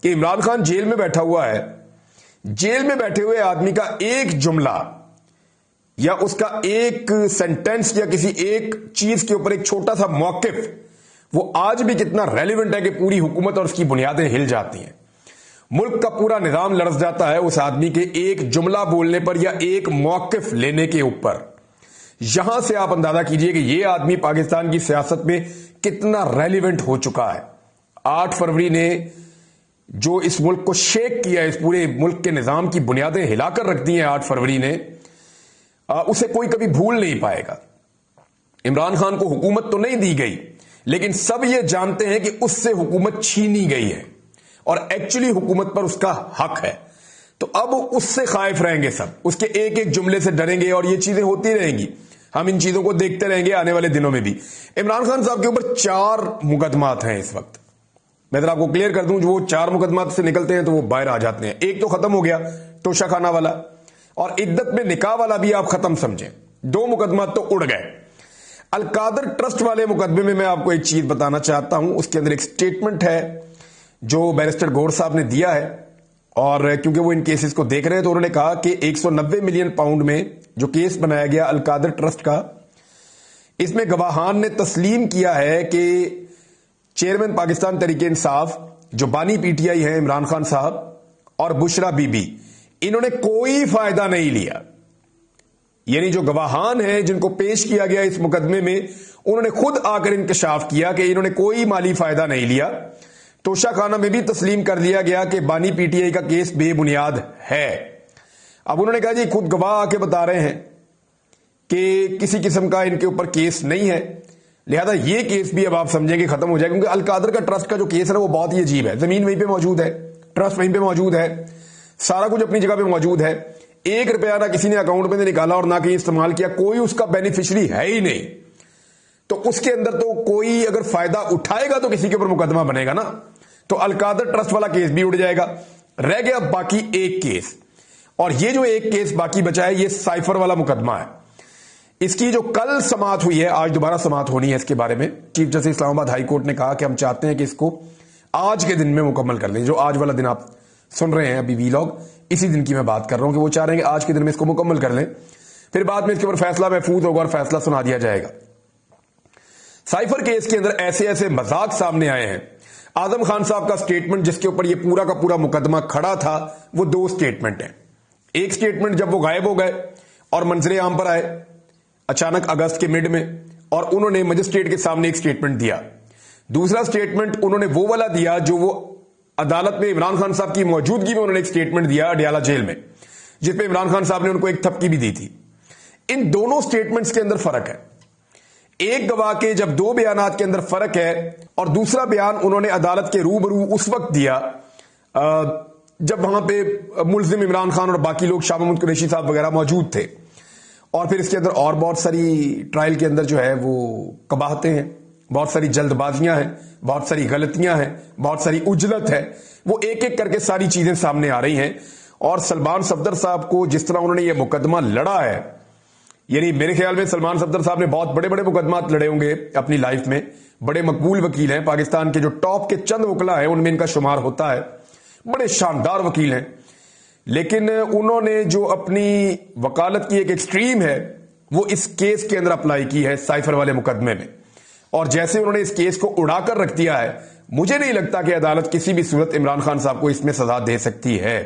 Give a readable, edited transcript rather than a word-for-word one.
کہ عمران خان جیل میں بیٹھا ہوا ہے، جیل میں بیٹھے ہوئے آدمی کا ایک جملہ یا اس کا ایک سینٹینس یا کسی ایک چیز کے اوپر ایک چھوٹا سا موقف وہ آج بھی کتنا ریلیونٹ ہے کہ پوری حکومت اور اس کی بنیادیں ہل جاتی ہیں، ملک کا پورا نظام لرز جاتا ہے اس آدمی کے ایک جملہ بولنے پر یا ایک موقف لینے کے اوپر۔ یہاں سے آپ اندازہ کیجئے کہ یہ آدمی پاکستان کی سیاست میں کتنا ریلیونٹ ہو چکا ہے۔ 8 فروری نے جو اس ملک کو شیک کیا، اس پورے ملک کے نظام کی بنیادیں ہلا کر رکھ دی ہیں 8 فروری نے، اسے کوئی کبھی بھول نہیں پائے گا۔ عمران خان کو حکومت تو نہیں دی گئی، لیکن سب یہ جانتے ہیں کہ اس سے حکومت چھینی گئی ہے اور ایکچولی حکومت پر اس کا حق ہے، تو اب اس سے خائف رہیں گے سب، اس کے ایک ایک جملے سے ڈریں گے اور یہ چیزیں ہوتی رہیں گی۔ ہم ان چیزوں کو دیکھتے رہیں گے آنے والے دنوں میں بھی۔ عمران خان صاحب کے اوپر 4 مقدمات ہیں اس وقت۔ میں ذرا آپ کو کلیئر کر دوں، جو وہ 4 مقدمات سے نکلتے ہیں تو وہ باہر آ جاتے ہیں۔ ایک تو ختم ہو گیا توشہ خانہ والا، اور عدت میں نکاح والا بھی آپ ختم سمجھیں، 2 مقدمات تو اڑ گئے۔ القادر ٹرسٹ والے مقدمے میں آپ کو ایک چیز بتانا چاہتا ہوں، اس کے اندر ایک سٹیٹمنٹ ہے جو بیرسٹر گور صاحب نے دیا ہے، اور کیونکہ وہ ان کیسز کو دیکھ رہے ہیں تو انہوں نے کہا کہ 190 ملین پاؤنڈ میں جو کیس بنایا گیا القادر ٹرسٹ کا، اس میں گواہان نے تسلیم کیا ہے کہ چیئرمین پاکستان تحریک انصاف جو بانی پی ٹی آئی ہیں عمران خان صاحب اور بشرا بی بی، انہوں نے کوئی فائدہ نہیں لیا۔ یعنی جو گواہان ہیں جن کو پیش کیا گیا اس مقدمے میں، انہوں نے خود آ کر انکشاف کیا کہ انہوں نے کوئی مالی فائدہ نہیں لیا۔ توشہ خانہ میں بھی تسلیم کر لیا گیا کہ بانی پی ٹی آئی کا کیس بے بنیاد ہے۔ اب انہوں نے کہا جی خود گواہ آ کے بتا رہے ہیں کہ کسی قسم کا ان کے اوپر کیس نہیں ہے، لہذا یہ کیس بھی اب آپ سمجھیں کہ ختم ہو جائے، کیونکہ القادر کا ٹرسٹ کا جو کیس ہے وہ بہت ہی عجیب ہے۔ زمین وہیں پہ موجود ہے، ٹرسٹ وہیں پہ موجود ہے، سارا کچھ اپنی جگہ پہ موجود ہے، 1 روپیہ نہ کسی نے اکاؤنٹ میں نکالا اور نہ کہیں استعمال کیا، کوئی اس کا بینیفیشری ہے ہی نہیں، تو اس کے اندر تو کوئی اگر فائدہ اٹھائے گا تو کسی کے اوپر مقدمہ بنے گا نا، تو القادر ٹرسٹ والا کیس بھی اڑ جائے گا۔ رہ گیا باقی ایک کیس، اور یہ جو ایک کیس باقی بچا ہے یہ سائفر والا مقدمہ ہے۔ اس کی جو کل سماعت ہوئی ہے، آج دوبارہ سماعت ہونی ہے اس کے بارے میں، چیف جسٹس اسلام آباد ہائی کورٹ نے کہا کہ ہم چاہتے ہیں کہ اس کو آج کے دن میں مکمل کر لیں۔ جو آج والا دن آپ سن رہے ہیں ابھی ویلاگ، اسی دن کی میں بات کر رہا ہوں کہ وہ چاہ رہے ہیں کہ آج کے دن میں اس کو مکمل کر لیں، پھر بعد میں اس کے اوپر فیصلہ محفوظ ہوگا اور فیصلہ سنا دیا جائے گا۔ سائفر کیس کے اندر ایسے ایسے مذاق سامنے آئے ہیں۔ اعظم خان صاحب کا سٹیٹمنٹ جس کے اوپر یہ پورا کا پورا مقدمہ کھڑا تھا، وہ 2 سٹیٹمنٹ ہیں۔ ایک سٹیٹمنٹ جب وہ غائب ہو گئے اور منظر عام پر آئے اچانک اگست کے مڈ میں، اور انہوں نے مجسٹریٹ کے سامنے ایک سٹیٹمنٹ دیا۔ دوسرا سٹیٹمنٹ انہوں نے وہ والا دیا جو وہ عدالت میں عمران خان صاحب کی موجودگی میں انہوں نے ایک سٹیٹمنٹ دیا اڈیالہ جیل میں، جس پہ عمران خان صاحب نے ان کو ایک تھپکی بھی دی تھی۔ ان دونوں سٹیٹمنٹس کے اندر فرق ہے۔ ایک گواہ کے جب 2 بیانات کے اندر فرق ہے، اور دوسرا بیان انہوں نے عدالت کے روبرو اس وقت دیا جب وہاں پہ ملزم عمران خان اور باقی لوگ شاہ محمود قریشی صاحب وغیرہ موجود تھے، اور پھر اس کے اندر اور بہت ساری ٹرائل کے اندر جو ہے وہ قباحتیں ہیں، بہت ساری جلد بازیاں ہیں، بہت ساری غلطیاں ہیں، بہت ساری عجلت ہے، وہ ایک ایک کر کے ساری چیزیں سامنے آ رہی ہیں۔ اور سلمان صفدر صاحب کو جس طرح انہوں نے یہ مقدمہ لڑا ہے، یعنی میرے خیال میں سلمان صفدر صاحب نے بہت بڑے بڑے مقدمات لڑے ہوں گے اپنی لائف میں، بڑے مقبول وکیل ہیں، پاکستان کے جو ٹاپ کے چند وکلا ہیں ان میں ان کا شمار ہوتا ہے، بڑے شاندار وکیل ہیں، لیکن انہوں نے جو اپنی وکالت کی ایک ایکسٹریم ہے وہ اس کیس کے اندر اپلائی کی ہے سائفر والے مقدمے میں، اور جیسے انہوں نے اس کیس کو اڑا کر رکھ دیا ہے، مجھے نہیں لگتا کہ عدالت کسی بھی صورت عمران خان صاحب کو اس میں سزا دے سکتی ہے۔